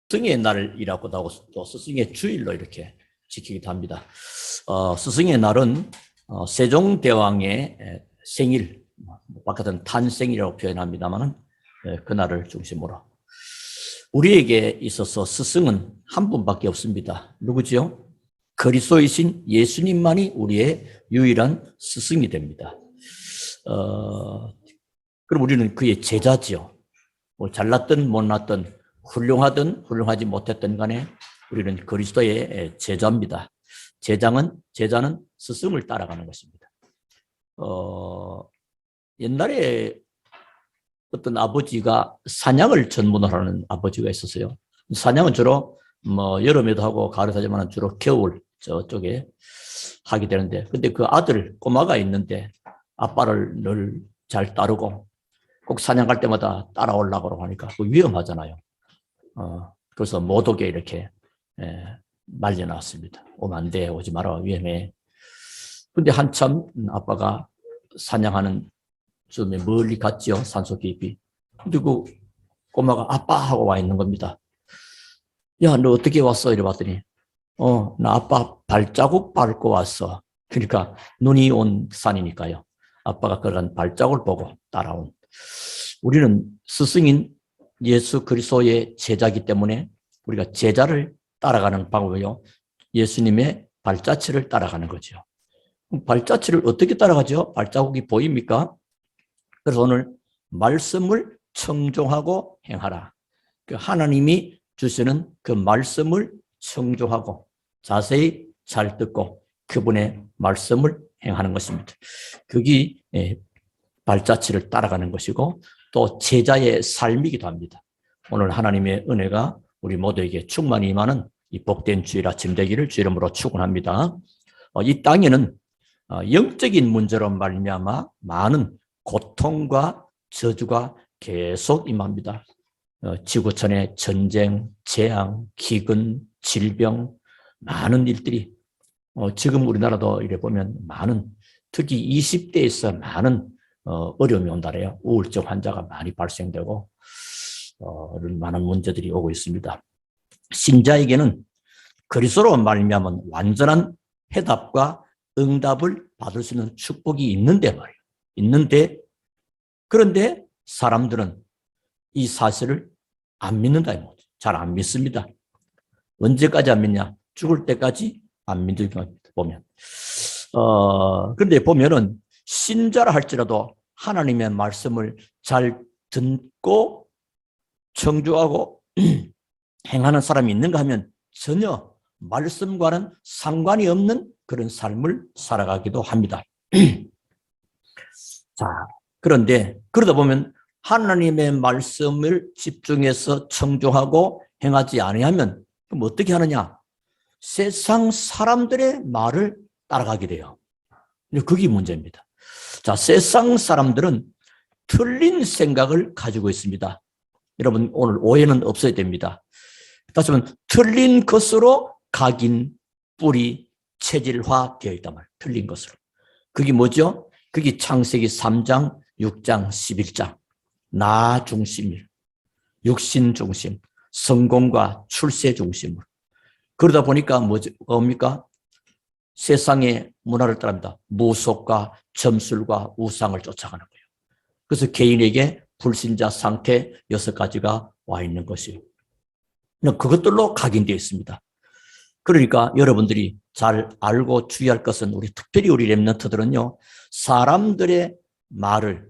스승의 날이라고도 하고 또 스승의 주일로 이렇게 지키기도 합니다. 스승의 날은 세종대왕의 생일, 바깥은 탄생이라고 표현합니다만 그날을 중심으로 우리에게 있어서 스승은 한 분밖에 없습니다. 누구지요? 그리스도이신 예수님만이 우리의 유일한 스승이 됩니다. 그럼 우리는 그의 제자지요. 뭐 잘났든 못났든 훌륭하든 훌륭하지 못했든 간에 우리는 그리스도의 제자입니다. 제자는 스승을 따라가는 것입니다. 옛날에 어떤 아버지가 사냥을 전문으로 하는 아버지가 있었어요. 사냥은 주로 뭐 여름에도 하고 가을에도 하지만 주로 겨울 저쪽에 하게 되는데, 근데 그 아들 꼬마가 있는데 아빠를 늘 잘 따르고 꼭 사냥 갈 때마다 따라오려고 하니까 위험하잖아요. 그래서 못 오게 이렇게 말려놨습니다. 오면 안 돼, 오지 마라, 위험해. 근데 한참 아빠가 사냥하는 쯤에 멀리 갔지요, 산속 깊이. 근데 그 꼬마가 아빠 하고 와 있는 겁니다. 야, 너 어떻게 왔어? 이래 봤더니 나 아빠 발자국 밟고 왔어. 그러니까 눈이 온 산이니까요. 아빠가 그런 발자국을 보고 따라온. 우리는 스승인 예수 그리스도의 제자이기 때문에 우리가 제자를 따라가는 방법이요, 예수님의 발자취를 따라가는 거죠. 발자취를 어떻게 따라가죠? 발자국이 보입니까? 그래서 오늘 말씀을 청종하고 행하라. 그 하나님이 주시는 그 말씀을 청종하고 자세히 잘 듣고 그분의 말씀을 행하는 것입니다. 그게 발자취를 따라가는 것이고 또 제자의 삶이기도 합니다. 오늘 하나님의 은혜가 우리 모두에게 충만히 임하는 이 복된 주일 아침 되기를 주 이름으로 축원합니다. 이 땅에는 영적인 문제로 말미암아 많은 고통과 저주가 계속 임합니다. 지구촌의 전쟁, 재앙, 기근, 질병, 많은 일들이 지금 우리나라도 이래 보면 많은, 특히 20대에서 많은 어려움이 온다래요. 우울증 환자가 많이 발생되고 많은 문제들이 오고 있습니다. 신자에게는 그리스도로 말미암은 완전한 해답과 응답을 받을 수 있는 축복이 있는데 말이에요. 있는데 그런데 사람들은 이 사실을 안 믿는다. 잘 안 믿습니다. 언제까지 안 믿냐? 죽을 때까지 안 믿는 겁니다. 보면. 그런데 보면은 신자라 할지라도 하나님의 말씀을 잘 듣고 청주하고 행하는 사람이 있는가 하면 전혀 말씀과는 상관이 없는 그런 삶을 살아가기도 합니다. 자, 그런데 그러다 보면 하나님의 말씀을 집중해서 청종하고 행하지 아니하면 그럼 어떻게 하느냐? 세상 사람들의 말을 따라가게 돼요. 그게 문제입니다. 자, 세상 사람들은 틀린 생각을 가지고 있습니다. 여러분, 오늘 오해는 없어야 됩니다. 다시 말하면 틀린 것으로 각인, 뿌리, 체질화 되어 있단 말이에요. 틀린 것으로. 그게 뭐죠? 그게 창세기 3장, 6장, 11장. 나 중심, 육신 중심, 성공과 출세 중심으로. 그러다 보니까 뭡니까? 세상의 문화를 따릅니다. 무속과 점술과 우상을 쫓아가는 거예요. 그래서 개인에게 불신자 상태 6가지가 와 있는 것이에요. 그것들로 각인되어 있습니다. 그러니까 여러분들이 잘 알고 주의할 것은 특별히 우리 렘넌트들은요, 사람들의 말을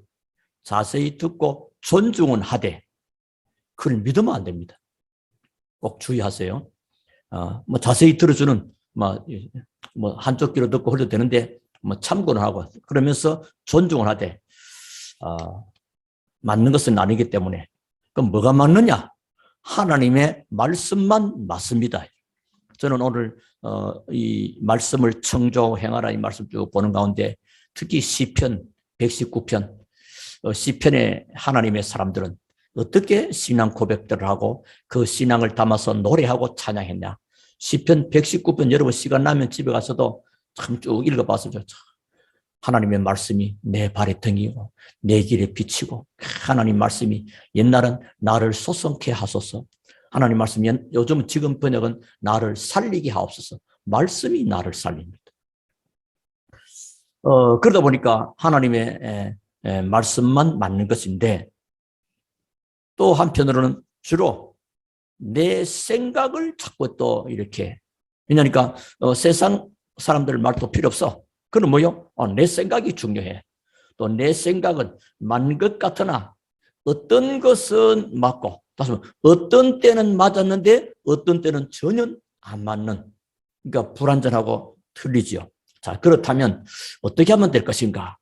자세히 듣고 존중은 하되 그걸 믿으면 안 됩니다. 꼭 주의하세요. 자세히 들어주는 한쪽 귀로 듣고 흘려도 되는데 참고는 하고 그러면서 존중을 하되 맞는 것은 아니기 때문에. 그럼 뭐가 맞느냐? 하나님의 말씀만 맞습니다. 저는 오늘 이 말씀을 청조 행하라 이 말씀 쭉 보는 가운데 특히 시편 119편 시편의 하나님의 사람들은 어떻게 신앙 고백들을 하고 그 신앙을 담아서 노래하고 찬양했냐. 시편 119편 여러분 시간 나면 집에 가서도 참 쭉 읽어봐서 하나님의 말씀이 내 발의 등이고 내 길에 비치고 하나님 말씀이 옛날은 나를 소성케 하소서 하나님 말씀이 요즘 지금 번역은 나를 살리게 하옵소서. 말씀이 나를 살립니다. 그러다 보니까 하나님의 말씀만 맞는 것인데 또 한편으로는 주로 내 생각을 자꾸 또 이렇게 그러니까 세상 사람들 말도 필요 없어. 그건 뭐요? 내 생각이 중요해. 또 내 생각은 맞는 것 같으나 어떤 것은 맞고 다시 말해 어떤 때는 맞았는데 어떤 때는 전혀 안 맞는 그러니까 불완전하고 틀리지요. 자, 그렇다면 어떻게 하면 될 것인가?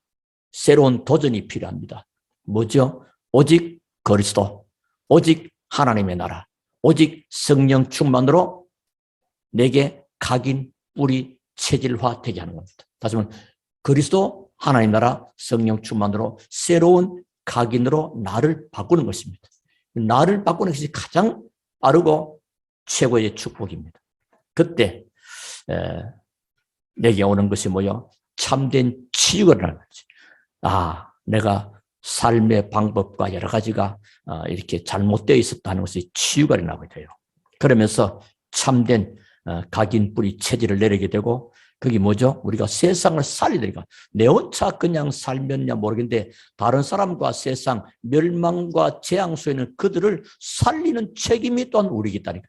새로운 도전이 필요합니다. 뭐죠? 오직 그리스도, 오직 하나님의 나라, 오직 성령 충만으로 내게 각인, 뿌리, 체질화 되게 하는 겁니다. 다시 말하면 그리스도, 하나님 나라, 성령 충만으로 새로운 각인으로 나를 바꾸는 것입니다. 나를 바꾸는 것이 가장 빠르고 최고의 축복입니다. 그때 내게 오는 것이 뭐요? 참된 치유가 일어나는 거지. 내가 삶의 방법과 여러 가지가 이렇게 잘못되어 있었다는 것이 치유가 일어나게 돼요. 그러면서 참된 각인 뿌리 체질을 내리게 되고 그게 뭐죠? 우리가 세상을 살리니까 내 혼자 그냥 살면야 모르겠는데 다른 사람과 세상 멸망과 재앙 속에는 그들을 살리는 책임이 또한 우리에게 있다니까.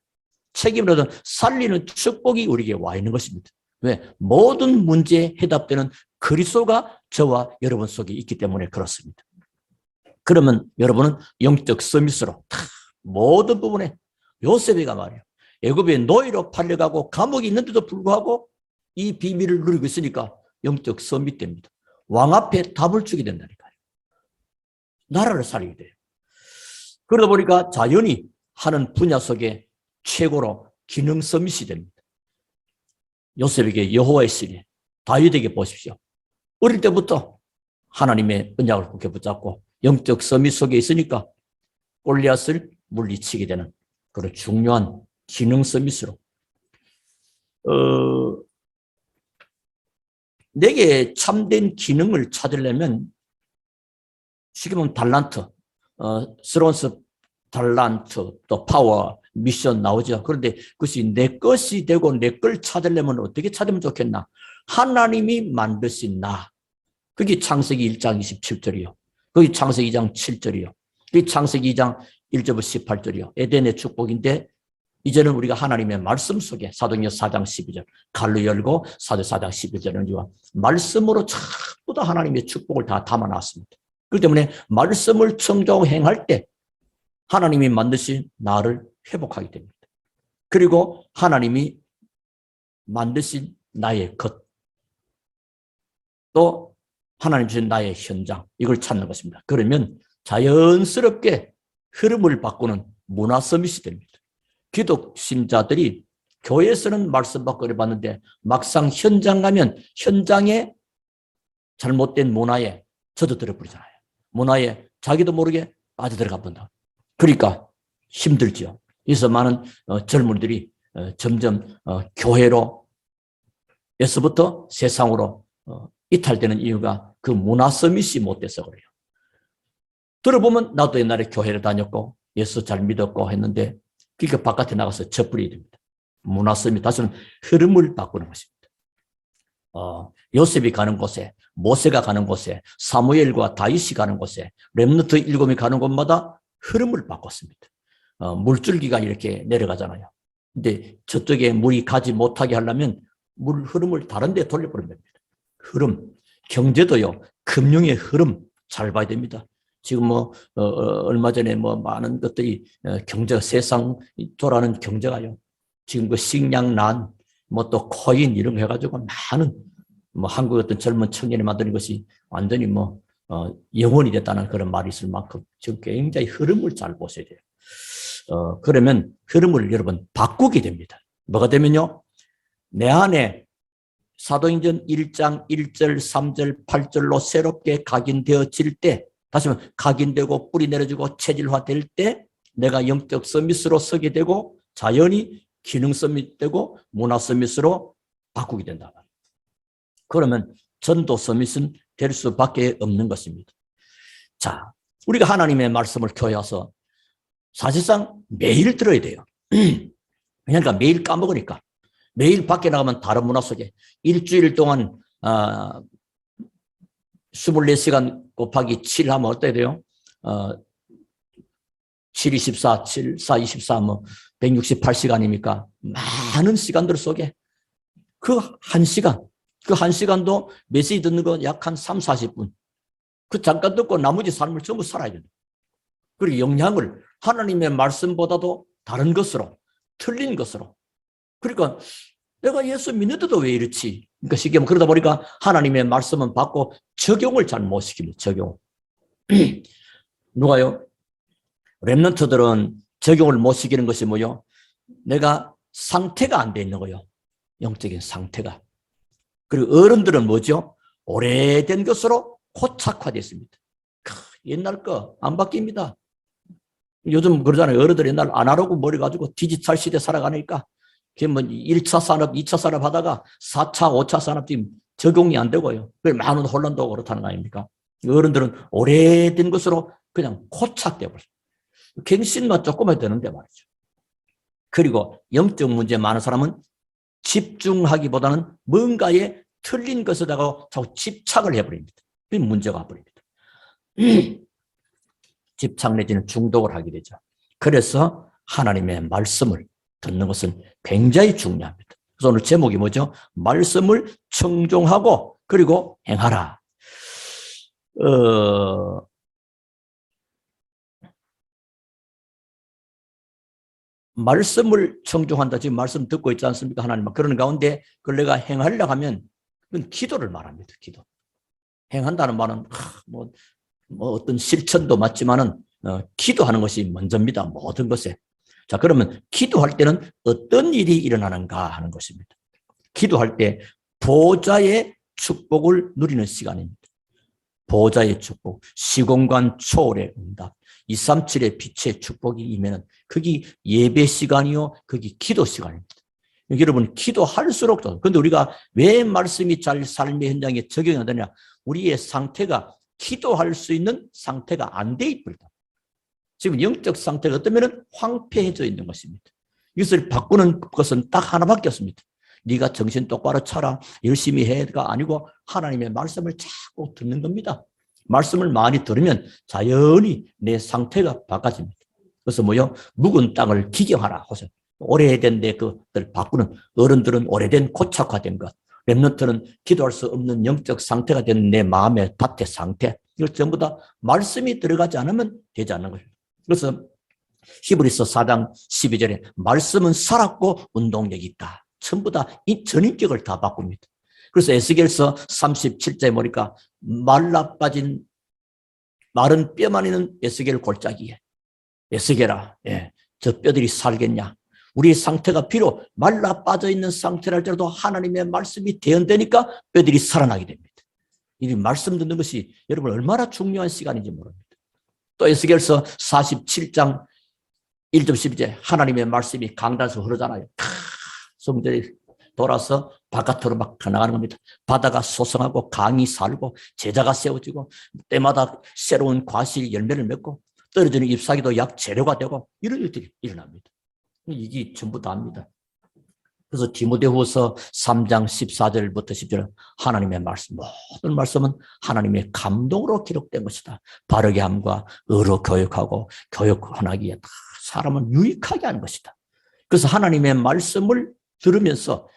책임으로든 살리는 축복이 우리에게 와 있는 것입니다. 왜? 모든 문제에 해답되는 그리스도가 저와 여러분 속에 있기 때문에 그렇습니다. 그러면 여러분은 영적 서밋으로 모든 부분에 요셉이가 말이에요. 애굽의 노예로 팔려가고 감옥에 있는데도 불구하고 이 비밀을 누리고 있으니까 영적 서밋 됩니다. 왕 앞에 답을 주게 된다니까요. 나라를 살리게 돼요. 그러다 보니까 자연히 하는 분야 속에 최고로 기능 서밋이 됩니다. 요셉에게 여호와의 신이 다윗에게 보십시오. 어릴 때부터 하나님의 언약을 굳게 붙잡고 영적 서밋 속에 있으니까 골리앗을 물리치게 되는 그런 중요한 기능 서밋으로 내게 참된 기능을 찾으려면 쉽게 보면 달란트, 스론스 달란트, 또 파워, 미션 나오죠. 그런데 그것이 내 것이 되고 내 걸 찾으려면 어떻게 찾으면 좋겠나? 하나님이 만드신 나. 그게 창세기 1장 27절이요. 그게 창세기 2장 7절이요. 그게 창세기 2장 1절부터 18절이요. 에덴의 축복인데 이제는 우리가 하나님의 말씀 속에 사도행전 4장 12절 갈로 열고 사도 4장 11절은 말씀으로 전부 다 하나님의 축복을 다 담아놨습니다. 그렇기 때문에 말씀을 청정하고 행할 때 하나님이 만드신 나를 회복하게 됩니다. 그리고 하나님이 만드신 나의 것, 또 하나님 주신 나의 현장, 이걸 찾는 것입니다. 그러면 자연스럽게 흐름을 바꾸는 문화 서밋이 됩니다. 기독 신자들이 교회에서는 말씀 받고 그래봤는데 막상 현장 가면 현장에 잘못된 문화에 젖어들어 버리잖아요. 문화에 자기도 모르게 빠져들어가 본다. 그러니까 힘들죠. 그래서 많은 젊은이들이 점점 교회로 에서부터 세상으로 이탈되는 이유가 그 문화 서밋이 못 돼서 그래요. 들어보면 나도 옛날에 교회를 다녔고 예수 잘 믿었고 했는데 그러니까 바깥에 나가서 젖불이 됩니다. 문화 서밋, 다시는 흐름을 바꾸는 것입니다. 요셉이 가는 곳에, 모세가 가는 곳에, 사무엘과 다윗이 가는 곳에, 렘넌트 일곱이 가는 곳마다 흐름을 바꿨습니다. 물줄기가 이렇게 내려가잖아요. 근데 저쪽에 물이 가지 못하게 하려면 물 흐름을 다른 데 돌려버리면 됩니다. 흐름, 경제도요, 금융의 흐름 잘 봐야 됩니다. 지금 얼마 전에 많은 것들이 경제가 세상 돌아가는 경제가요. 지금 그 식량난, 또 코인 이런 거 해가지고 많은 한국 어떤 젊은 청년이 만드는 것이 완전히 영원이 됐다는 그런 말이 있을 만큼 지금 굉장히 흐름을 잘 보셔야 돼요. 그러면 흐름을 여러분 바꾸게 됩니다. 뭐가 되면요? 내 안에 사도행전 1장 1절, 3절, 8절로 새롭게 각인되어질 때, 다시 말하면 각인되고 뿌리 내려지고 체질화될 때 내가 영적 서밋으로 서게 되고 자연히 기능 서밋 되고 문화 서밋으로 바꾸게 된다. 그러면 전도 서밋은 될 수밖에 없는 것입니다. 자, 우리가 하나님의 말씀을 교회 와서 사실상 매일 들어야 돼요. 그러니까 매일 까먹으니까. 매일 밖에 나가면 다른 문화 속에 일주일 동안 24시간 곱하기 7 하면 어떻게 돼요? 7, 24, 7, 4, 24, 168시간이니까 많은 시간들 속에 그 한 시간도 메시지 듣는 거 약 한 3, 40분. 그 잠깐 듣고 나머지 삶을 전부 살아야 된다. 그리고 영향을 하나님의 말씀보다도 다른 것으로, 틀린 것으로. 그러니까 내가 예수 믿는데도 왜 이렇지? 그러니까 쉽게 그러다 보니까 하나님의 말씀은 받고 적용을 잘 못 시킵니다. 적용. 누가요? 렘넌트들은 적용을 못 시키는 것이 뭐요? 내가 상태가 안 돼 있는 거예요. 영적인 상태가. 그리고 어른들은 뭐죠? 오래된 것으로 고착화되어 있습니다. 옛날 거 안 바뀝니다. 요즘 그러잖아요. 어른들 옛날 아날로그 머리 가지고 디지털 시대 살아가니까 뭐 1차 산업, 2차 산업 하다가 4차, 5차 산업 지금 적용이 안 되고요. 많은 혼란도 오고 그렇다는 거 아닙니까? 어른들은 오래된 것으로 그냥 고착되어 버렸어요. 갱신만 조금만 되는데 말이죠. 그리고 영적 문제 많은 사람은 집중하기보다는 뭔가에 틀린 것에다가 자꾸 집착을 해버립니다. 그게 문제가 와버립니다. 집착 내지는 중독을 하게 되죠. 그래서 하나님의 말씀을 듣는 것은 굉장히 중요합니다. 그래서 오늘 제목이 뭐죠? 말씀을 청종하고 그리고 행하라. 말씀을 청종한다. 지금 말씀 듣고 있지 않습니까? 하나님. 그런 가운데 그걸 내가 행하려고 하면 그건 기도를 말합니다. 기도. 행한다는 말은 뭐 어떤 실천도 맞지만은 기도하는 것이 먼저입니다. 모든 것에. 자, 그러면 기도할 때는 어떤 일이 일어나는가 하는 것입니다. 기도할 때 보좌의 축복을 누리는 시간입니다. 보좌의 축복, 시공간 초월의 응답, 237의 빛의 축복이 임하는 그게 예배 시간이요, 그게 기도 시간입니다. 여러분 기도할수록 그런데 우리가 왜 말씀이 잘 삶의 현장에 적용이 안 되냐? 우리의 상태가 기도할 수 있는 상태가 안 돼 있습니다. 지금 영적 상태가 어떠면 황폐해져 있는 것입니다. 이것을 바꾸는 것은 딱 하나밖에 없습니다. 네가 정신 똑바로 차라, 열심히 해가 아니고 하나님의 말씀을 자꾸 듣는 겁니다. 말씀을 많이 들으면 자연히 내 상태가 바꿔집니다. 그래서 뭐요? 묵은 땅을 기경하라 하세요. 오래된 데 그들 바꾸는 어른들은 오래된 고착화된 것, 렘넌트는 기도할 수 없는 영적 상태가 된 내 마음의 밭의 상태, 이걸 전부 다 말씀이 들어가지 않으면 되지 않는 거예요. 그래서 히브리서 4장 12절에 말씀은 살았고 운동력이 있다. 전부 다 이 전인격을 다 바꿉니다. 그래서 에스겔서 37절에 보니까 말라 빠진 마른 뼈만 있는 에스겔 골짜기에 에스겔아, 저 뼈들이 살겠냐? 우리의 상태가 비록 말라 빠져 있는 상태랄지라도 하나님의 말씀이 대언되니까 뼈들이 살아나게 됩니다. 이 말씀 듣는 것이 여러분 얼마나 중요한 시간인지 모릅니다. 또 에스겔서 47장 1절 12절 하나님의 말씀이 강단에서 흐르잖아요. 성전이 돌아서 바깥으로 막 나가는 겁니다. 바다가 소성하고 강이 살고 제자가 세워지고 때마다 새로운 과실 열매를 맺고 떨어지는 잎사귀도 약 재료가 되고 이런 일들이 일어납니다. 이게 전부 다입니다. 그래서 디모데후서 3장 14절부터 10절은 하나님의 말씀, 모든 말씀은 하나님의 감동으로 기록된 것이다. 바르게 함과 의로 교육하고 교육하기에 사람은 유익하게 하는 것이다. 그래서 하나님의 말씀을 들으면서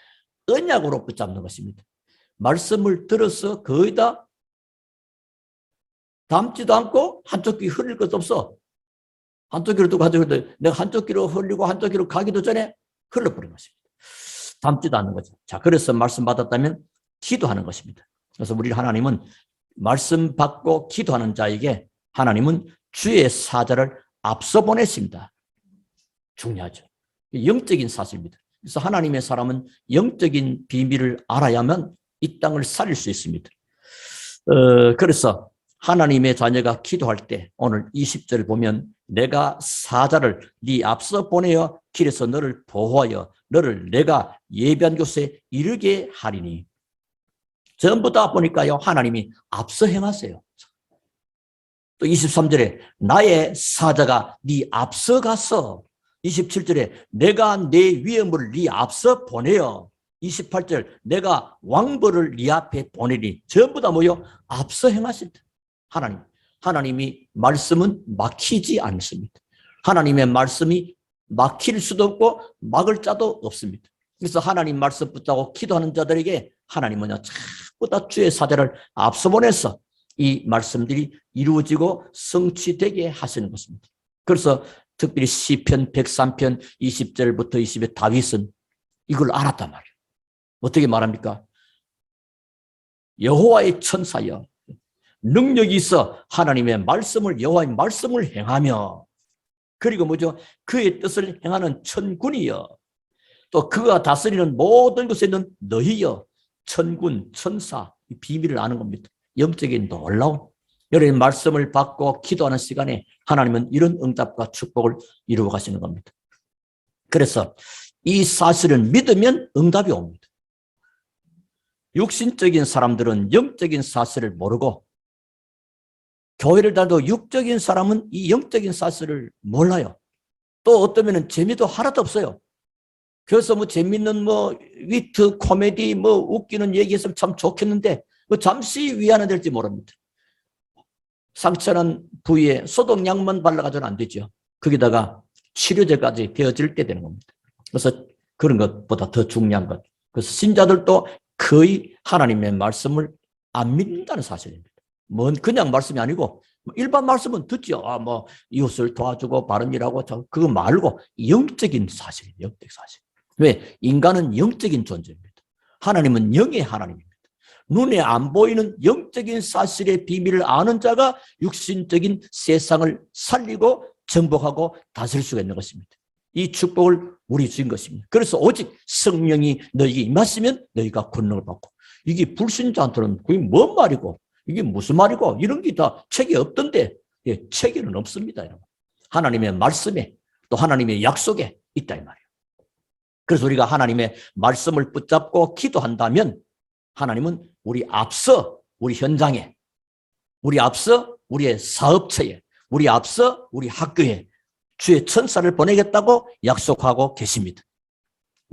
언약으로 붙잡는 것입니다. 말씀을 들어서 거의 다 담지도 않고 한쪽 귀 흘릴 것도 없어. 한쪽 귀로 가지고 내가 한쪽 귀로 흘리고 한쪽 귀로 가기도 전에 흘러버린 것입니다. 담지도 않는 거죠. 자, 그래서 말씀 받았다면 기도하는 것입니다. 그래서 우리 하나님은 말씀 받고 기도하는 자에게 하나님은 주의 사자를 앞서 보내십니다. 중요하죠. 영적인 사실입니다. 그래서 하나님의 사람은 영적인 비밀을 알아야만 이 땅을 살릴 수 있습니다. 그래서 하나님의 자녀가 기도할 때 오늘 20절을 보면 내가 사자를 네 앞서 보내어 길에서 너를 보호하여 너를 내가 예비한 곳에 이르게 하리니 전부 다 보니까요 하나님이 앞서 행하세요. 또 23절에 나의 사자가 네 앞서 가서 27절에 내가 내 위엄을 네 앞서 보내어. 28절 내가 왕벌을 네 앞에 보내니. 전부 다 뭐요? 앞서 행하신다. 하나님이 말씀은 막히지 않습니다. 하나님의 말씀이 막힐 수도 없고 막을 자도 없습니다. 그래서 하나님 말씀 붙잡고 기도하는 자들에게 하나님은요 자꾸 다 주의 사자를 앞서 보내서 이 말씀들이 이루어지고 성취되게 하시는 것입니다. 그래서 특별히 시편 103편 20절부터 20에 다윗은 이걸 알았단 말이에요. 어떻게 말합니까? 여호와의 천사여 능력이 있어 하나님의 말씀을 여호와의 말씀을 행하며 그리고 뭐죠? 그의 뜻을 행하는 천군이여 또 그가 다스리는 모든 것에 있는 너희여 천군 천사 이 비밀을 아는 겁니다. 영적인 놀라운 여러분의 말씀을 받고 기도하는 시간에 하나님은 이런 응답과 축복을 이루어 가시는 겁니다. 그래서 이 사실을 믿으면 응답이 옵니다. 육신적인 사람들은 영적인 사실을 모르고 교회를 다녀도 육적인 사람은 이 영적인 사실을 몰라요. 또 어떠면 재미도 하나도 없어요. 그래서 뭐 재밌는 뭐 위트, 코미디, 뭐 웃기는 얘기했으면 참 좋겠는데 뭐 잠시 위안이 될지 모릅니다. 상처난 부위에 소독약만 발라가지고는 안 되죠. 거기다가 치료제까지 되어질 때 되는 겁니다. 그래서 그런 것보다 더 중요한 것. 그래서 신자들도 거의 하나님의 말씀을 안 믿는다는 사실입니다. 뭔 그냥 말씀이 아니고 일반 말씀은 듣죠. 뭐 이웃을 도와주고 바른일하고 그거 말고 영적인 사실이에요. 영적 사실. 왜? 인간은 영적인 존재입니다. 하나님은 영의 하나님입니다. 눈에 안 보이는 영적인 사실의 비밀을 아는 자가 육신적인 세상을 살리고 정복하고 다스릴 수가 있는 것입니다. 이 축복을 우리 주신 것입니다. 그래서 오직 성령이 너희에게 임하시면 너희가 권능을 받고 이게 불신자한테는 그게 뭔 말이고 이게 무슨 말이고 이런 게 다 책에 없던데 책에는 없습니다. 여러분. 하나님의 말씀에 또 하나님의 약속에 있다 이 말이에요. 그래서 우리가 하나님의 말씀을 붙잡고 기도한다면 하나님은 우리 앞서 우리 현장에 우리 앞서 우리의 사업처에 우리 앞서 우리 학교에 주의 천사를 보내겠다고 약속하고 계십니다.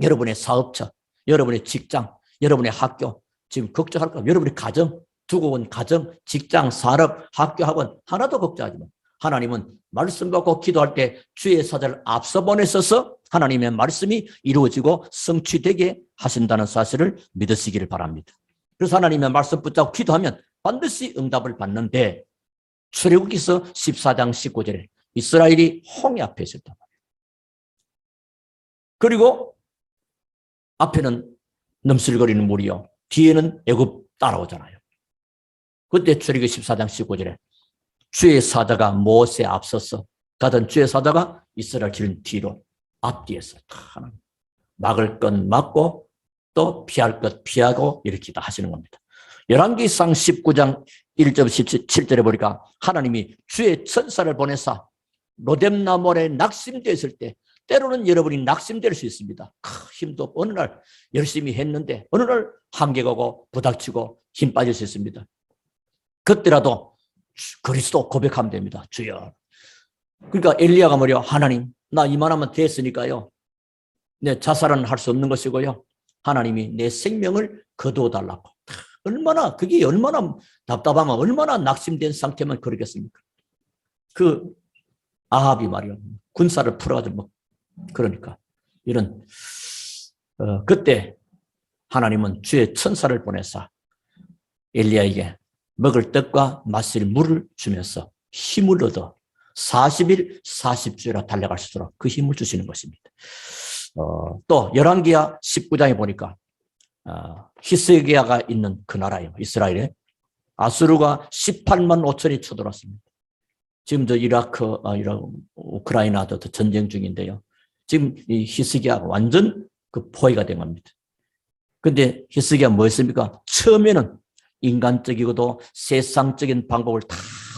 여러분의 사업처, 여러분의 직장, 여러분의 학교 지금 걱정할까? 여러분의 가정 두고 온 가정, 직장, 산업, 학교, 학원 하나도 걱정하지 마. 하나님은 말씀 받고 기도할 때 주의 사자를 앞서 보내셔서 하나님의 말씀이 이루어지고 성취되게 하신다는 사실을 믿으시기를 바랍니다. 그래서 하나님의 말씀 붙잡고 기도하면 반드시 응답을 받는데 출애굽기서 14장 19절에 이스라엘이 홍해 앞에 있었단 말이에요. 그리고 앞에는 넘실거리는 물이요. 뒤에는 애굽 따라오잖아요. 그때 출애굽기 14장 19절에 주의 사자가 모세에 앞서서 가던 주의 사자가 이스라엘 길 뒤로 앞뒤에서 막을 것 막고 또 피할 것 피하고 이렇게 다 하시는 겁니다. 열왕기상 19장 1절 17절에 보니까 하나님이 주의 천사를 보내사 로뎀나무에 낙심되었을 때 때로는 여러분이 낙심될 수 있습니다. 힘도 없고 어느 날 열심히 했는데 어느 날 한계가 오고 부닥치고 힘 빠질 수 있습니다. 그때라도 그리스도 고백하면 됩니다. 주여. 그러니까 엘리야가 뭐래요? 하나님 나 이만하면 됐으니까요. 내 자살은 할 수 없는 것이고요. 하나님이 내 생명을 거두어달라고. 그게 얼마나 답답하면 얼마나 낙심된 상태면 그러겠습니까? 그 아합이 말이요. 군사를 풀어가지고 뭐 그러니까 이런 그때 하나님은 주의 천사를 보내사 엘리야에게 먹을 떡과 마실 물을 주면서 힘을 얻어 40일 40주라 달려갈 수 있도록 그 힘을 주시는 것입니다. 또 열왕기하 19장에 보니까 히스기야가 있는 그 나라예요. 이스라엘에 아수르가 18만 5천이 쳐들어왔습니다. 지금 저 우크라이나도 전쟁 중인데요. 지금 이 히스기야가 완전 그 포위가 된 겁니다. 근데 히스기야가 뭐였습니까? 처음에는 인간적이고도 세상적인 방법을 다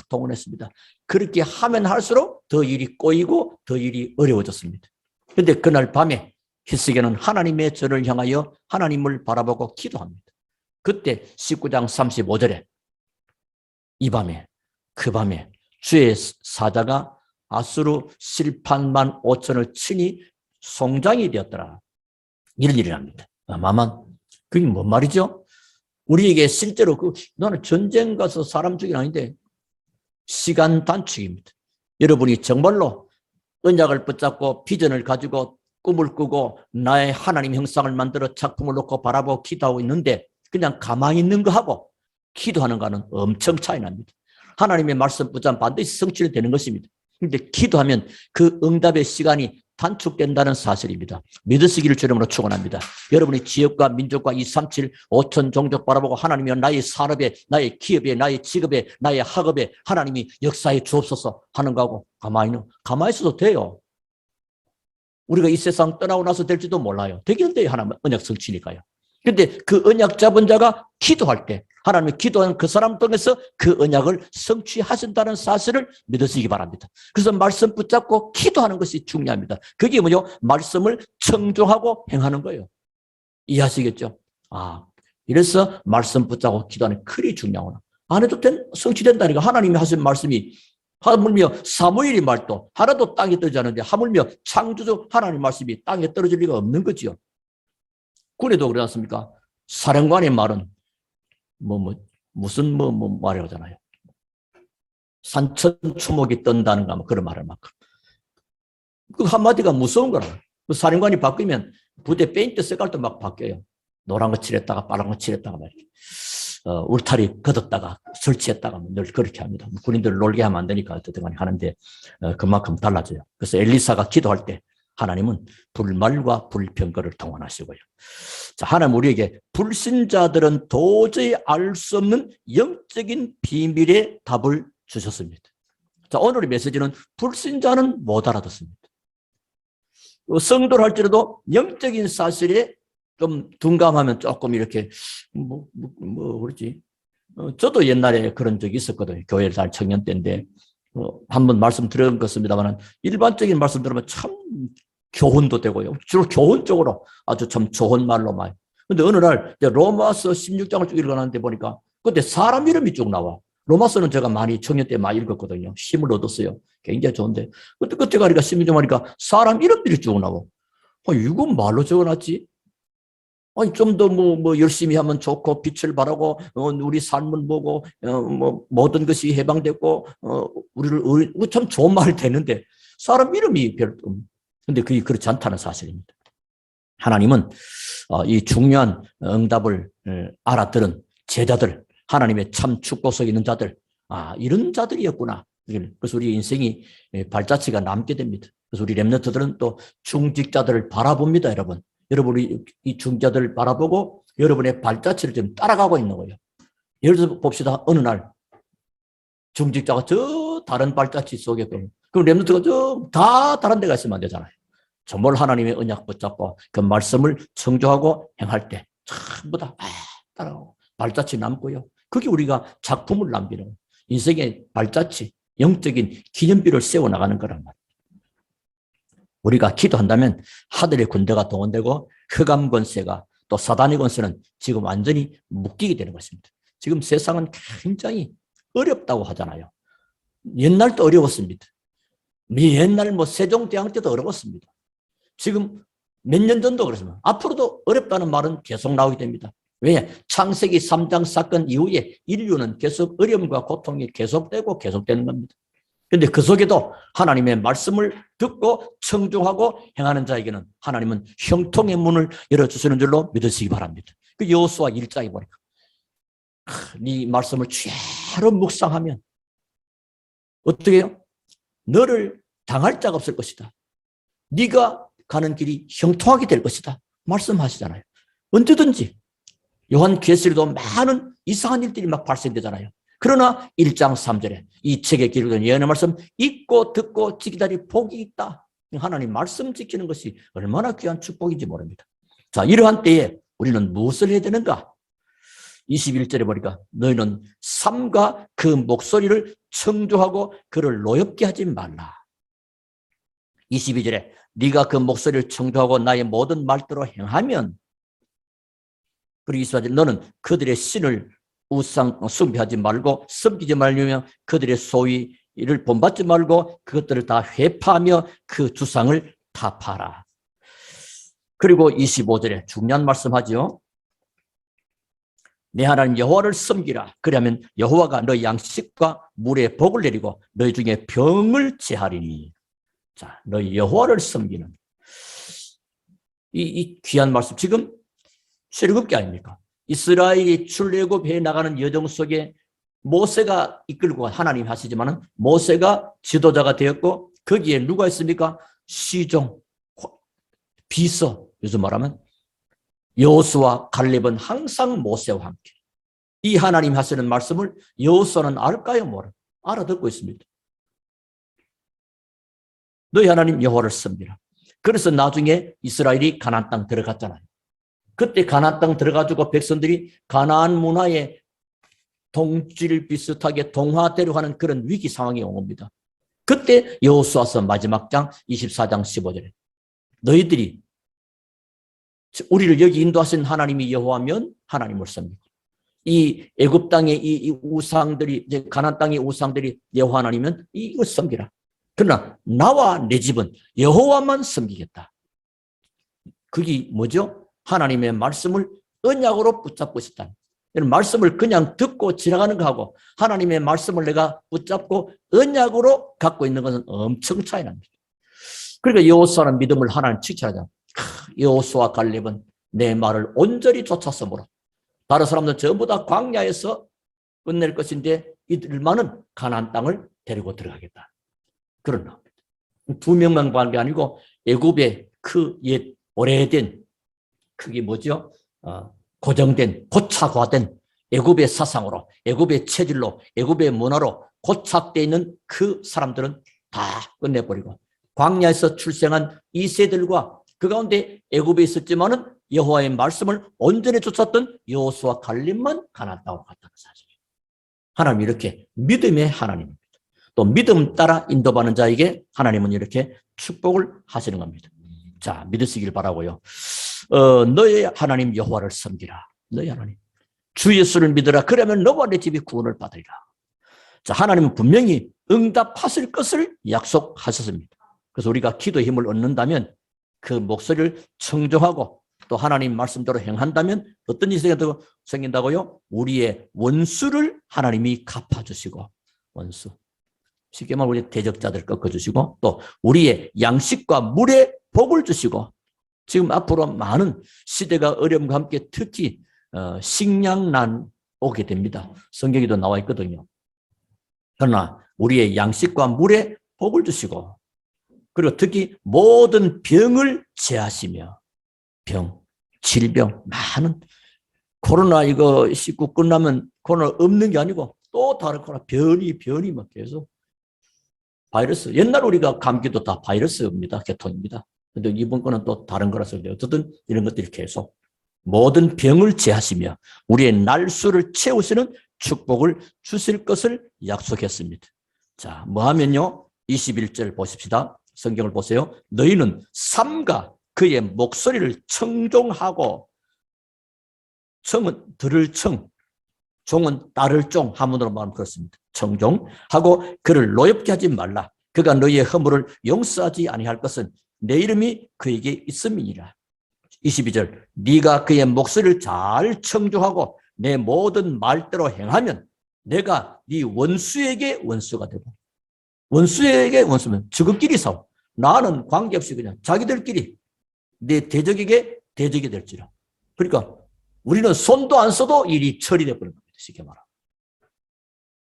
동원했습니다. 그렇게 하면 할수록 더 일이 꼬이고 더 일이 어려워졌습니다. 그런데 그날 밤에 히스기야는 하나님의 전을 향하여 하나님을 바라보고 기도합니다. 그때 19장 35절에 그 밤에 주의 사자가 아수르 실판만 5천을 친히 송장이 되었더라. 이런 일이 납니다. 마만 그게 뭔 말이죠? 우리에게 실제로 나는 전쟁 가서 사람 죽이는 아닌데 시간 단축입니다. 여러분이 정말로 언약을 붙잡고 비전을 가지고 꿈을 꾸고 나의 하나님 형상을 만들어 작품을 놓고 바라보고 기도하고 있는데 그냥 가만히 있는 거하고 기도하는 거는 엄청 차이 납니다. 하나님의 말씀 붙잡으면 반드시 성취는 되는 것입니다. 그런데 기도하면 그 응답의 시간이 단축된다는 사실입니다. 믿으시기를 주름으로 축원합니다. 여러분이 지역과 민족과 237, 5천 종족 바라보고 하나님이 나의 산업에, 나의 기업에, 나의 직업에, 나의 학업에 하나님이 역사에 주옵소서 하는 거하고 가만히 있어도 돼요. 우리가 이 세상 떠나고 나서 될지도 몰라요. 되기는 돼요. 하나님 언약 성취니까요. 그런데 그 언약 잡은 자가 기도할 때 하나님이 기도하는 그 사람 통해서 그 언약을 성취하신다는 사실을 믿으시기 바랍니다. 그래서 말씀 붙잡고 기도하는 것이 중요합니다. 그게 뭐죠? 말씀을 청종하고 행하는 거예요. 이해하시겠죠? 이래서 말씀 붙잡고 기도하는 그리 중요하구나. 안 해도 성취된다니까. 하나님이 하신 말씀이 하물며 사무엘이 말도 하나도 땅에 떨어지지 않는데 하물며 창조주 하나님 말씀이 땅에 떨어질 리가 없는 거지요. 군에도 그러지 않습니까? 사령관의 말은 무슨 말이라고 하잖아요. 산천초목이 뜬다는가 그런 말을 막. 그 한마디가 무서운 거라. 그 사령관이 바뀌면 부대 페인트 색깔도 막 바뀌어요. 노란 거 칠했다가 빨간 거 칠했다가 말이죠. 울타리 걷었다가 설치했다가 늘 그렇게 합니다. 군인들 놀게 하면 안 되니까 어쨌든 간에 하는데 그만큼 달라져요. 그래서 엘리사가 기도할 때 하나님은 불말과 불평거를 동원하시고요. 자, 하나님 우리에게 불신자들은 도저히 알 수 없는 영적인 비밀의 답을 주셨습니다. 자, 오늘의 메시지는 불신자는 못 알아듣습니다. 성도를 할지라도 영적인 사실에 좀 둔감하면 조금 이렇게 그러지. 저도 옛날에 그런 적이 있었거든요. 교회를 다닐 청년 때인데 한번 말씀 드린 것입니다만 일반적인 말씀 들으면 참 교훈도 되고요. 주로 교훈 쪽으로 아주 참 좋은 말로 많이. 근데 어느 날 로마서 16장을 쭉 읽어놨는데 보니까 그때 사람 이름이 쭉 나와. 로마서는 제가 많이 청년 때 많이 읽었거든요. 힘을 얻었어요. 굉장히 좋은데 그때 가니까 16장 하니까 사람 이름들이 쭉 나와. 이거 말로 적어놨지? 좀 더 열심히 하면 좋고 빛을 발하고 우리 삶은 뭐고 모든 것이 해방되고 우리를 참 좋은 말 되는데 사람 이름이 별로. 근데 그게 그렇지 않다는 사실입니다. 하나님은 이 중요한 응답을 알아들은 제자들, 하나님의 참 축복 속에 있는 자들, 이런 자들이었구나. 그래서 우리 인생이 발자취가 남게 됩니다. 그래서 우리 렘넌트들은 또 중직자들을 바라봅니다, 여러분. 여러분이 이 중직자들을 바라보고 여러분의 발자취를 좀 따라가고 있는 거예요. 예를 들어서 봅시다. 어느 날 중직자가 저 다른 발자취 속에 그럼 렘넌트가 저 다 다른 데가 있으면 안 되잖아요. 정말 하나님의 언약 붙잡고 그 말씀을 청조하고 행할 때 전부 다 따라가고 발자취 남고요. 그게 우리가 작품을 남기는 인생의 발자취, 영적인 기념비를 세워나가는 거란 말이에요. 우리가 기도한다면 하늘의 군대가 동원되고 흑암 권세가 또 사단의 권세는 지금 완전히 묶이게 되는 것입니다. 지금 세상은 굉장히 어렵다고 하잖아요. 옛날도 어려웠습니다. 옛날 세종대왕 때도 어려웠습니다. 지금 몇 년 전도 그렇습니다. 앞으로도 어렵다는 말은 계속 나오게 됩니다. 왜? 창세기 3장 사건 이후에 인류는 계속 어려움과 고통이 계속되고 계속되는 겁니다. 그런데 그 속에도 하나님의 말씀을 듣고 청종하고 행하는 자에게는 하나님은 형통의 문을 열어주시는 줄로 믿으시기 바랍니다. 그 여호수아 1장에 보니까 네 말씀을 죄로 묵상하면 어떻게 해요? 너를 당할 자가 없을 것이다. 네가 가는 길이 형통하게 될 것이다. 말씀하시잖아요. 언제든지 요한계시록도 많은 이상한 일들이 막 발생되잖아요. 그러나 1장 3절에 이 책에 기록된 예언의 말씀 읽고 듣고 지키다니 복이 있다. 하나님 말씀 지키는 것이 얼마나 귀한 축복인지 모릅니다. 자, 이러한 때에 우리는 무엇을 해야 되는가? 21절에 보니까 너희는 삶과 그 목소리를 청조하고 그를 노엽게 하지 말라. 22절에 네가 그 목소리를 청조하고 나의 모든 말대로 행하면, 그리고 24절 너는 그들의 신을 우상 숭배하지 말고 섬기지 말려면 그들의 소위 이를 본받지 말고 그것들을 다 회파하며 그 주상을 타파라. 그리고 25절에 중요한 말씀하죠. 내 하나님 여호와를 섬기라. 그러면 여호와가 너희 양식과 물에 복을 내리고 너희 중에 병을 제하리니. 자, 너희 여호와를 섬기는 이 귀한 말씀. 지금 출애굽기 아닙니까? 이스라엘이 출애굽해 나가는 여정 속에 모세가 이끌고 하나님 하시지만은 모세가 지도자가 되었고 거기에 누가 있습니까? 시종, 비서, 요즘 말하면 여호수아, 갈렙은 항상 모세와 함께. 이 하나님 하시는 말씀을 여호수아는 알까요? 뭐라? 알아듣고 있습니다. 너희 하나님 여호와를 섬기라. 그래서 나중에 이스라엘이 가나안 땅 들어갔잖아요. 그때 가나안 땅 들어가지고 백성들이 가나안 문화에 동질 비슷하게 동화되려 하는 그런 위기 상황이 온 겁니다. 그때 여호수아서 마지막 장 24장 15절에 너희들이 우리를 여기 인도하신 하나님이 여호와면 하나님을 섬기고 이 애굽 땅의 이 우상들이 이제 가나안 땅의 우상들이 여호와 하나님은 이걸 섬기라. 그러나 나와 내 집은 여호와만 섬기겠다. 그게 뭐죠? 하나님의 말씀을 언약으로 붙잡고 싶다. 말씀을 그냥 듣고 지나가는 거하고 하나님의 말씀을 내가 붙잡고 언약으로 갖고 있는 것은 엄청 차이 납니다. 그러니까 여호수아는 믿음을 하나님 칭찬하자. 여호수아 갈렙은 내 말을 온전히 쫓았으므로 다른 사람들은 전부 다 광야에서 끝낼 것인데 이들만은 가나안 땅을 데리고 들어가겠다. 그런 겁니다. 두 명만 간 게 아니고 애굽의 그 옛 오래된 그게 뭐죠? 고정된 고착화된 애굽의 사상으로 애굽의 체질로 애굽의 문화로 고착되어 있는 그 사람들은 다 끝내버리고 광야에서 출생한 이 세들과 그 가운데 애굽에 있었지만은 여호와의 말씀을 온전히 쫓았던 여호수아 갈렙만 가나안 땅으로 갔다는 사실이에요. 하나님 이렇게 믿음의 하나님입니다. 또 믿음 따라 인도받는 자에게 하나님은 이렇게 축복을 하시는 겁니다. 자, 믿으시길 바라고요. 너의 하나님 여호와를 섬기라. 너의 하나님. 주 예수를 믿으라. 그러면 너와 내 집이 구원을 받으리라. 자, 하나님은 분명히 응답하실 것을 약속하셨습니다. 그래서 우리가 기도의 힘을 얻는다면 그 목소리를 청정하고 또 하나님 말씀대로 행한다면 어떤 일이 생긴다고요? 우리의 원수를 하나님이 갚아주시고 원수. 쉽게 말하면 우리 대적자들 꺾어주시고 또 우리의 양식과 물에 복을 주시고 지금 앞으로 많은 시대가 어려움과 함께 특히 식량난 오게 됩니다. 성경에도 나와 있거든요. 그러나 우리의 양식과 물에 복을 주시고 그리고 특히 모든 병을 제하시며 병, 질병, 많은 코로나 이거 19 끝나면 코로나 없는 게 아니고 또 다른 코로나 변이 막 계속 바이러스. 옛날 우리가 감기도 다 바이러스입니다. 계통입니다. 근데 이번 거는 또 다른 거라서 어쨌든 이런 것들이 계속 모든 병을 제하시며 우리의 날수를 채우시는 축복을 주실 것을 약속했습니다. 자, 뭐 하면요? 21절 보십시다. 성경을 보세요. 너희는 삼가 그의 목소리를 청종하고 청은 들을 청, 종은 따를 종 한문으로 말하면 그렇습니다. 청종하고 그를 노엽게 하지 말라. 그가 너희의 허물을 용서하지 아니할 것은 내 이름이 그에게 있음이니라. 22절 네가 그의 목소리를 잘 청종하고 내 모든 말대로 행하면 내가 네 원수에게 원수가 되고 원수에게 원수면 저것끼리 싸워. 나는 관계없이 그냥 자기들끼리 내 대적에게 대적이 될지라. 그러니까 우리는 손도 안 써도 일이 처리되어 버린 겁니다. 쉽게 말하면.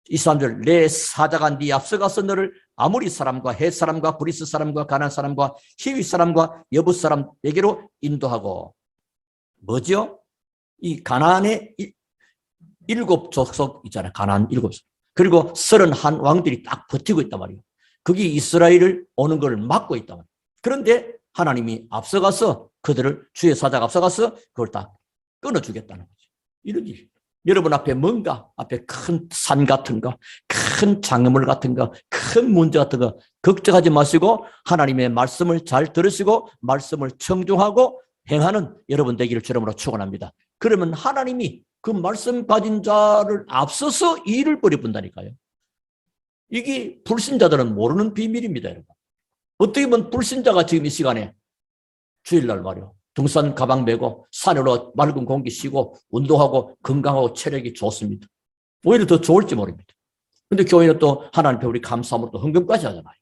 23절 내 사자가 네 앞서가서 너를 아모리 사람과 헷 사람과 브리스 사람과 가나안 사람과 히위 사람과 여부 사람에게로 인도하고 뭐죠? 이 가나안의 7족속 있잖아요. 가나안 7족. 그리고 31 왕들이 딱 버티고 있단 말이에요. 그게 이스라엘을 오는 걸 막고 있단 말이에요. 그런데 하나님이 앞서가서 그들을 주의 사자가 앞서가서 그걸 다 끊어주겠다는 거죠. 이런 일. 여러분 앞에 뭔가 앞에 큰 산 같은 거, 큰 장애물 같은 거, 큰 문제 같은 거 걱정하지 마시고 하나님의 말씀을 잘 들으시고 말씀을 청종하고 행하는 여러분 되기를 주름으로 축원합니다. 그러면 하나님이 그 말씀 가진 자를 앞서서 일을 벌여본다니까요. 이게 불신자들은 모르는 비밀입니다, 여러분. 어떻게 보면 불신자가 지금 이 시간에 주일날 말이요, 등산 가방 메고 산으로 맑은 공기 쉬고 운동하고 건강하고 체력이 좋습니다. 오히려 더 좋을지 모릅니다. 근데 교회는 또 하나님 앞에 우리 감사함으로 또 헌금까지 하잖아요.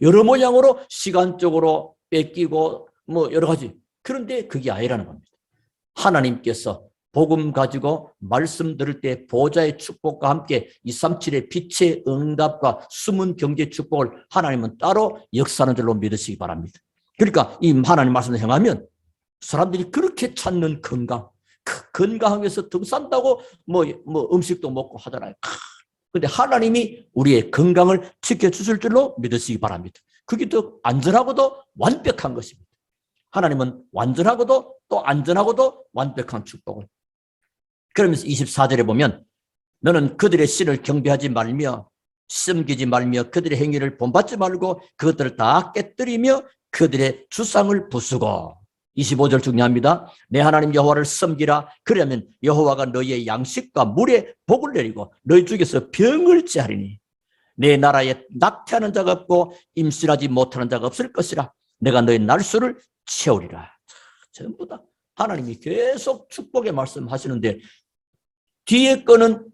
여러 모양으로 시간적으로 뺏기고 뭐 여러 가지. 그런데 그게 아니라는 겁니다. 하나님께서 복음 가지고 말씀 들을 때 보좌의 축복과 함께 237의 빛의 응답과 숨은 경제의 축복을 하나님은 따로 역사하는 줄로 믿으시기 바랍니다. 그러니까 이 하나님 말씀을 행하면 사람들이 그렇게 찾는 건강, 건강하기 위해서 등산다고 뭐 음식도 먹고 하잖아요. 그런데 하나님이 우리의 건강을 지켜주실 줄로 믿으시기 바랍니다. 그게 더 안전하고도 완벽한 것입니다. 하나님은 완전하고도 또 안전하고도 완벽한 축복을. 그러면서 24절에 보면 너는 그들의 신을 경배하지 말며 섬기지 말며 그들의 행위를 본받지 말고 그것들을 다 깨뜨리며 그들의 주상을 부수고. 25절 중요합니다. 내 하나님 여호와를 섬기라. 그러면 여호와가 너희의 양식과 물에 복을 내리고 너희 중에서 병을 제하리니 내 나라에 낙태하는 자가 없고 임신하지 못하는 자가 없을 것이라. 내가 너희 날수를 채우리라. 전부 다 하나님이 계속 축복의 말씀하시는데 뒤에 거는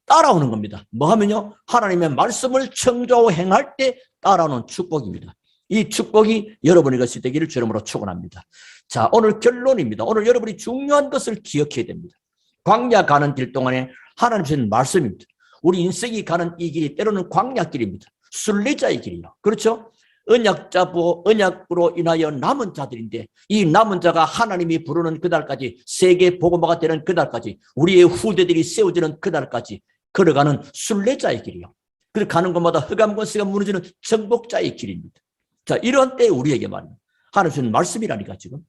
따라오는 겁니다. 뭐 하면요, 하나님의 말씀을 청조하고 행할 때 따라오는 축복입니다. 이 축복이 여러분의 것이 되기를 주름으로 축원합니다. 자, 오늘 결론입니다. 오늘 여러분이 중요한 것을 기억해야 됩니다. 광야 가는 길 동안에 하나님 주신 말씀입니다. 우리 인생이 가는 이 길이 때로는 광야길입니다. 순례자의 길이요. 그렇죠? 언약으로 인하여 남은 자들인데 이 남은 자가 하나님이 부르는 그날까지 세계 복음화가 되는 그날까지 우리의 후대들이 세워지는 그날까지 걸어가는 순례자의 길이요. 그래서 가는 곳마다 흑암권세가 무너지는 정복자의 길입니다. 자, 이런 때에 우리에게 말이에요. 하나님 주신 말씀이라니까 지금.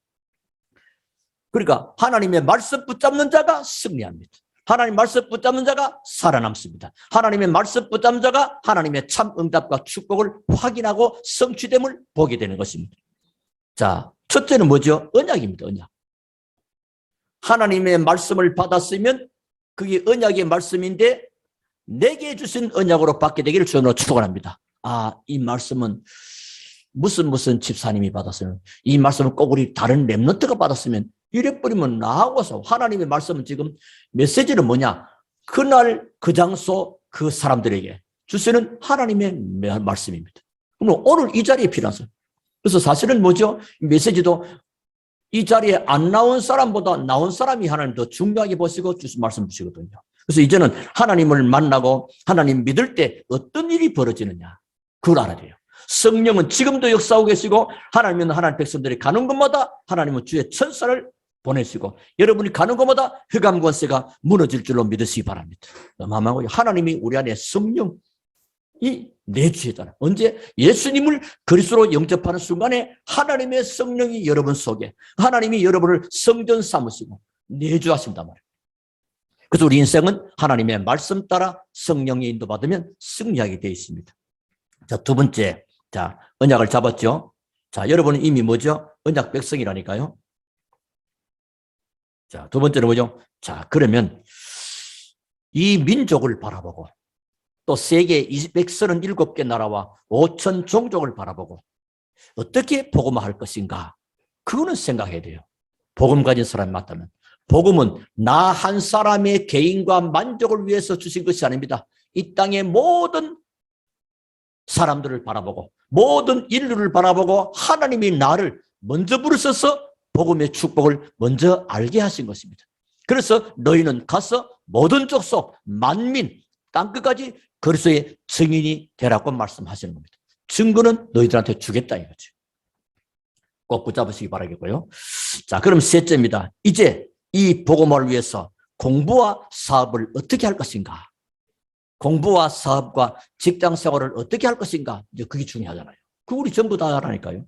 그러니까 하나님의 말씀 붙잡는 자가 승리합니다. 하나님 말씀 붙잡는 자가 살아남습니다. 하나님의 말씀 붙잡는 자가 하나님의 참 응답과 축복을 확인하고 성취됨을 보게 되는 것입니다. 자, 첫째는 뭐죠? 언약입니다. 언약. 하나님의 말씀을 받았으면 그게 언약의 말씀인데 내게 주신 언약으로 받게 되기를 주님으로 축원합니다. 아, 이 말씀은 무슨 집사님이 받았으면, 이 말씀은 꼭 우리 다른 렘넌트가 받았으면 이래버리면 나하고서 하나님의 말씀은 지금 메시지는 뭐냐? 그날 그 장소 그 사람들에게 주시는 하나님의 말씀입니다. 그럼 오늘 이 자리에 필요한 사람. 그래서 사실은 뭐죠? 메시지도 이 자리에 안 나온 사람보다 나온 사람이 하나님 더 중요하게 보시고 주신 말씀 주시거든요. 그래서 이제는 하나님을 만나고 하나님 믿을 때 어떤 일이 벌어지느냐 그걸 알아야 돼요. 성령은 지금도 역사하고 계시고 하나님은 하나님 백성들이 가는 곳마다 하나님은 주의 천사를 보내시고 여러분이 가는 곳마다 흑암 권세가 무너질 줄로 믿으시기 바랍니다. 너무 하나님이 우리 안에 성령이 내주시잖아요. 언제? 예수님을 그리스도로 영접하는 순간에 하나님의 성령이 여러분 속에 하나님이 여러분을 성전 삼으시고 내주하신단 말이에요. 그래서 우리 인생은 하나님의 말씀 따라 성령의 인도받으면 승리하게 되어 있습니다. 자, 두 번째. 자, 언약을 잡았죠. 자, 여러분은 이미 뭐죠? 언약 백성이라니까요. 자, 두 번째는 뭐죠? 자, 그러면 이 민족을 바라보고 또 세계 237개 나라와 5천 종족을 바라보고 어떻게 복음화할 것인가? 그거는 생각해야 돼요. 복음 가진 사람이 맞다면. 복음은 나 한 사람의 개인과 만족을 위해서 주신 것이 아닙니다. 이 땅의 모든 사람들을 바라보고 모든 인류를 바라보고 하나님이 나를 먼저 부르셔서 복음의 축복을 먼저 알게 하신 것입니다. 그래서 너희는 가서 모든 족속 만민 땅끝까지 그리스도의 증인이 되라고 말씀하시는 겁니다. 증거는 너희들한테 주겠다 이거죠. 꼭 붙잡으시기 바라겠고요. 자, 그럼 셋째입니다. 이제 이 복음을 위해서 공부와 사업을 어떻게 할 것인가? 공부와 사업과 직장 생활을 어떻게 할 것인가? 이제 그게 중요하잖아요. 그 우리 전부 다 하라니까요.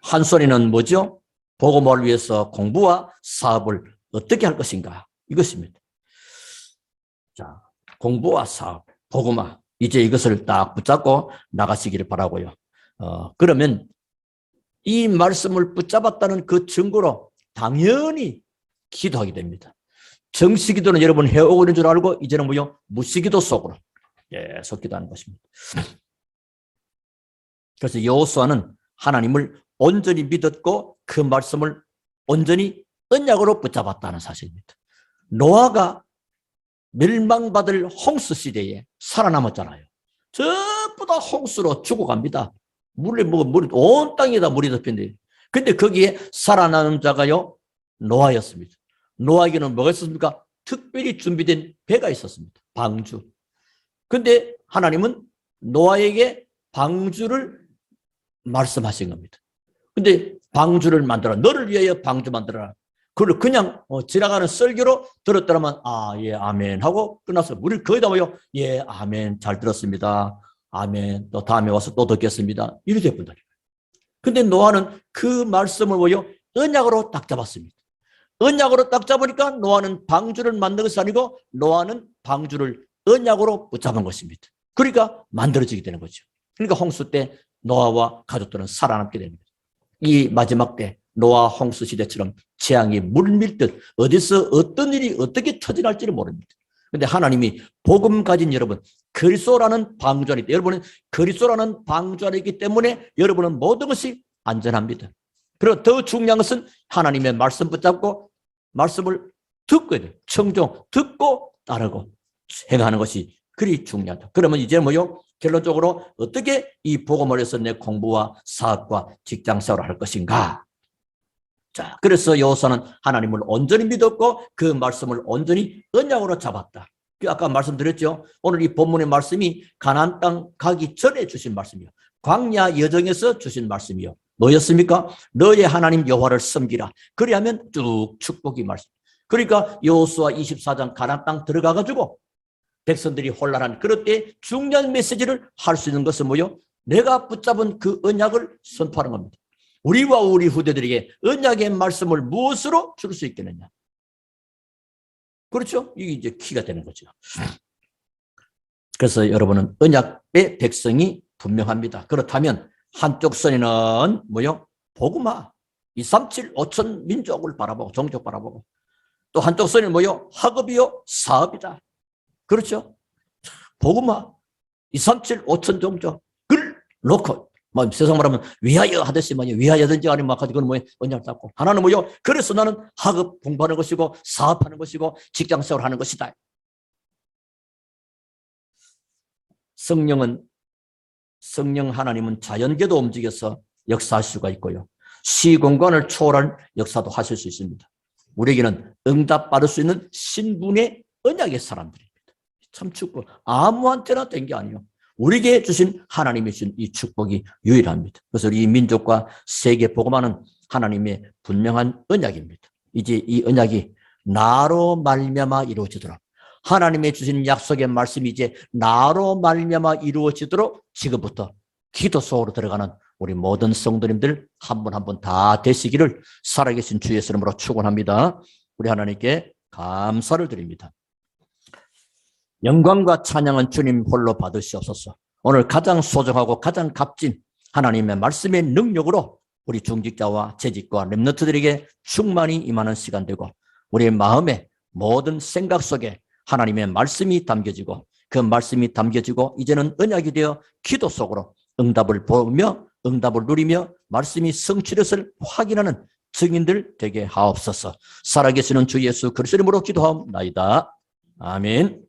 한 소리는 뭐죠? 복음을 위해서 공부와 사업을 어떻게 할 것인가? 이것입니다. 자, 공부와 사업, 복음화. 이제 이것을 딱 붙잡고 나가시기를 바라고요. 그러면 이 말씀을 붙잡았다는 그 증거로 당연히 기도하게 됩니다. 정시기도는 여러분 해오고 있는 줄 알고 이제는 뭐요? 무시기도 속으로. 계속 기도하는 것입니다. 그래서 여호수아는 하나님을 온전히 믿었고 그 말씀을 온전히 언약으로 붙잡았다는 사실입니다. 노아가 멸망받을 홍수 시대에 살아남았잖아요. 전부 다 홍수로 죽어갑니다. 온 땅이 다 물이 덮인데, 근데 거기에 살아남은 자가요, 노아였습니다. 노아에게는 뭐가 있었습니까? 특별히 준비된 배가 있었습니다. 방주. 근데 하나님은 노아에게 방주를 말씀하신 겁니다. 근데 방주를 만들어, 너를 위하여 방주 만들어라. 그걸 그냥 지나가는 썰기로 들었더라면 예, 아멘 하고 끝났어요. 우리 거의 다 뭐요? 예, 아멘, 잘 들었습니다. 아멘, 또 다음에 와서 또 듣겠습니다. 이렇게 해본다. 근데 노아는 그 말씀을 뭐요? 언약으로 딱 잡았습니다. 언약으로 딱 잡으니까 노아는 방주를 만든 것이 아니고 노아는 방주를 언약으로 붙잡은 것입니다. 그러니까 만들어지게 되는 거죠. 그러니까 홍수 때 노아와 가족들은 살아남게 됩니다. 이 마지막 때 노아 홍수 시대처럼 재앙이 물밀듯 어디서 어떤 일이 어떻게 터져날지를 모릅니다. 그런데 하나님이 복음 가진 여러분, 그리스도라는 방주 안에 있다. 여러분은 그리스도라는 방주 안에 있기 때문에 여러분은 모든 것이 안전합니다. 그리고 더 중요한 것은 하나님의 말씀 붙잡고 말씀을 듣고 해야 돼요. 청종, 듣고 따르고 행하는 것이 그리 중요하다. 그러면 이제 뭐요? 결론적으로 어떻게 이 복음을 해서 내 공부와 사업과 직장 생활을 할 것인가? 자, 그래서 여호수아는 하나님을 온전히 믿었고 그 말씀을 온전히 언약으로 잡았다. 아까 말씀드렸죠. 오늘 이 본문의 말씀이 가나안 땅 가기 전에 주신 말씀이요. 광야 여정에서 주신 말씀이요. 뭐였습니까? 너의 하나님 여호와를 섬기라. 그리하면 쭉 축복이 말씀. 그러니까 여호수아 24장 가나안 땅 들어가가지고 백성들이 혼란한 그럴 때 중요한 메시지를 할 수 있는 것은 뭐요? 내가 붙잡은 그 언약을 선포하는 겁니다. 우리와 우리 후대들에게 언약의 말씀을 무엇으로 줄 수 있겠느냐? 그렇죠? 이게 이제 키가 되는 거죠. 그래서 여러분은 언약의 백성이 분명합니다. 그렇다면 한쪽 선에는 뭐요? 복음화, 237, 5천 민족을 바라보고 종족 바라보고 또 한쪽 선에는 뭐요? 학업이요? 사업이다. 그렇죠? 복음화, 237, 5천 종족을 놓고 뭐 세상 말하면 위하여 하듯이 뭐냐 위하여든지 아니면 막 그건 뭐 언약을 잡고 하나는 뭐요? 그래서 나는 학업 공부하는 것이고 사업하는 것이고 직장생활 하는 것이다. 성령 하나님은 자연계도 움직여서 역사할 수가 있고요. 시공간을 초월한 역사도 하실 수 있습니다. 우리에게는 응답받을 수 있는 신분의 언약의 사람들입니다. 참 축복. 아무한테나 된 게 아니에요. 우리에게 주신 하나님이 주신 이 축복이 유일합니다. 그래서 우리 민족과 세계 복음화는 하나님의 분명한 언약입니다. 이제 이 언약이 나로 말미암아 이루어지도록 하나님의 주신 약속의 말씀이 이제 나로 말미암아 이루어지도록 지금부터 기도 속으로 들어가는 우리 모든 성도님들 한 분 한 분 다 되시기를 살아계신 주의 이름으로 축원합니다. 우리 하나님께 감사를 드립니다. 영광과 찬양은 주님 홀로 받으시옵소서. 오늘 가장 소중하고 가장 값진 하나님의 말씀의 능력으로 우리 중직자와 재직과 렘너트들에게 충만히 임하는 시간 되고 우리의 마음의 모든 생각 속에 하나님의 말씀이 담겨지고 그 말씀이 담겨지고 이제는 언약이 되어 기도 속으로 응답을 보며 응답을 누리며 말씀이 성취됐을 확인하는 증인들 되게 하옵소서. 살아계시는 주 예수 그리스도 이름으로 기도하옵나이다. 아멘.